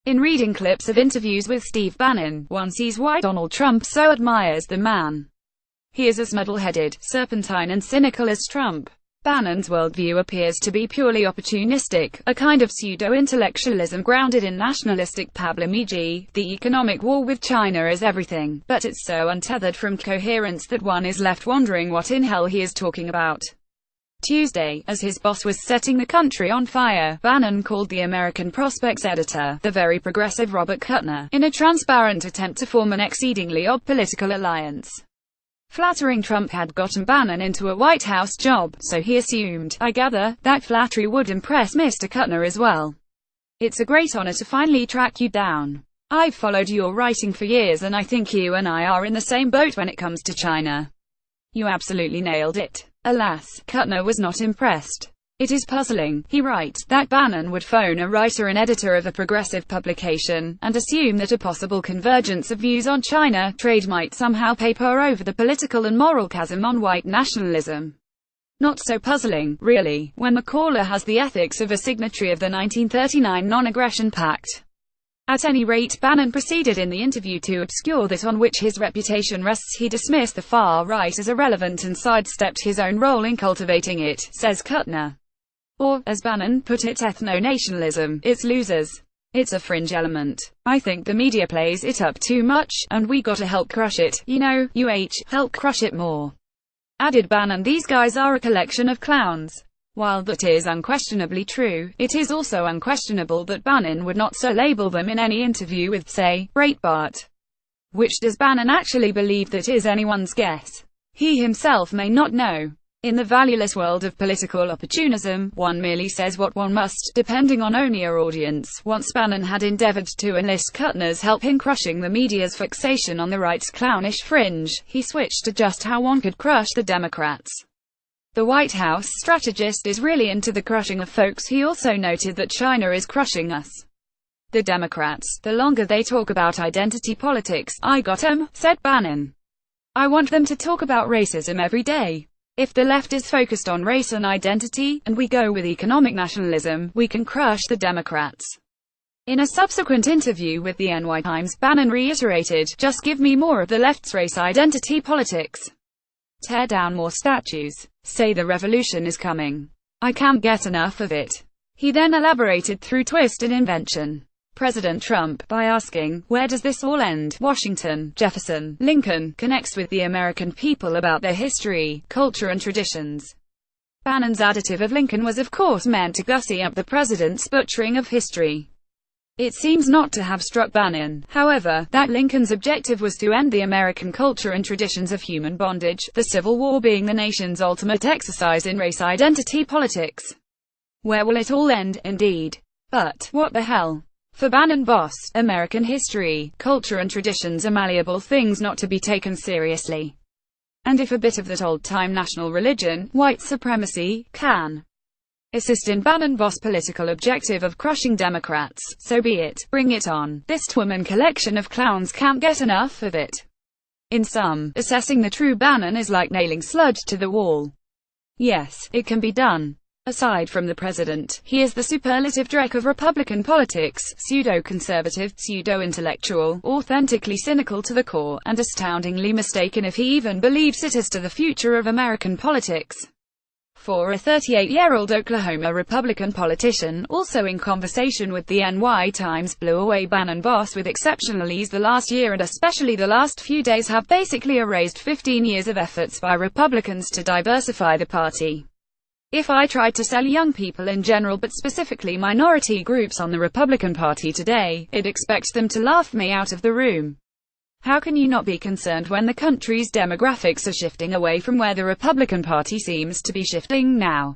In reading clips of interviews with Steve Bannon, one sees why Donald Trump so admires the man. He is as muddle-headed, serpentine and cynical as Trump. Bannon's worldview appears to be purely opportunistic, a kind of pseudo-intellectualism grounded in nationalistic pablum, e.g., the economic war with China is everything, but it's so untethered from coherence that one is left wondering what in hell he is talking about. Tuesday, as his boss was setting the country on fire, Bannon called the American Prospects editor, the very progressive Robert Kuttner, in a transparent attempt to form an exceedingly odd political alliance. Flattering Trump had gotten Bannon into a White House job, so he assumed, I gather, that flattery would impress Mr. Kuttner as well. It's a great honor to finally track you down. I've followed your writing for years and I think you and I are in the same boat when it comes to China. You absolutely nailed it. Alas, Kuttner was not impressed. It is puzzling, he writes, that Bannon would phone a writer and editor of a progressive publication, and assume that a possible convergence of views on China trade might somehow paper over the political and moral chasm on white nationalism. Not so puzzling, really, when the caller has the ethics of a signatory of the 1939 Non-Aggression Pact. At any rate, Bannon proceeded in the interview to obscure that on which his reputation rests. He dismissed the far right as irrelevant and sidestepped his own role in cultivating it, says Kuttner. Or, as Bannon put it, ethno-nationalism, it's losers. It's a fringe element. I think the media plays it up too much, and we gotta help crush it, you know, help crush it more. Added Bannon, these guys are a collection of clowns. While that is unquestionably true, it is also unquestionable that Bannon would not so label them in any interview with, say, Breitbart. Which does Bannon actually believe? That is anyone's guess. He himself may not know. In the valueless world of political opportunism, one merely says what one must, depending on only your audience. Once Bannon had endeavored to enlist Kuttner's help in crushing the media's fixation on the right's clownish fringe, he switched to just how one could crush the Democrats. The White House strategist is really into the crushing of folks. He also noted that China is crushing us. The Democrats, the longer they talk about identity politics, I got 'em, said Bannon. I want them to talk about racism every day. If the left is focused on race and identity, and we go with economic nationalism, we can crush the Democrats. In a subsequent interview with the NY Times, Bannon reiterated, just give me more of the left's race identity politics. Tear down more statues. Say the revolution is coming. I can't get enough of it. He then elaborated through twist and invention. President Trump, by asking, where does this all end? Washington, Jefferson, Lincoln, connects with the American people about their history, culture and traditions. Bannon's additive of Lincoln was of course meant to gussy up the president's butchering of history. It seems not to have struck Bannon, however, that Lincoln's objective was to end the American culture and traditions of human bondage, the Civil War being the nation's ultimate exercise in race identity politics. Where will it all end, indeed? But, what the hell? For Bannon boss, American history, culture and traditions are malleable things not to be taken seriously. And if a bit of that old-time national religion, white supremacy, can assist in Bannon boss' political objective of crushing Democrats, so be it, bring it on. This Twimman collection of clowns can't get enough of it. In sum, assessing the true Bannon is like nailing sludge to the wall. Yes, it can be done. Aside from the president, he is the superlative dreck of Republican politics, pseudo-conservative, pseudo-intellectual, authentically cynical to the core, and astoundingly mistaken if he even believes it as to the future of American politics. For a 38-year-old Oklahoma Republican politician, also in conversation with the NY Times, blew away Bannon boss with exceptional ease. The last year and especially the last few days have basically erased 15 years of efforts by Republicans to diversify the party. If I tried to sell young people in general but specifically minority groups on the Republican Party today, I'd expect them to laugh me out of the room. How can you not be concerned when the country's demographics are shifting away from where the Republican Party seems to be shifting now?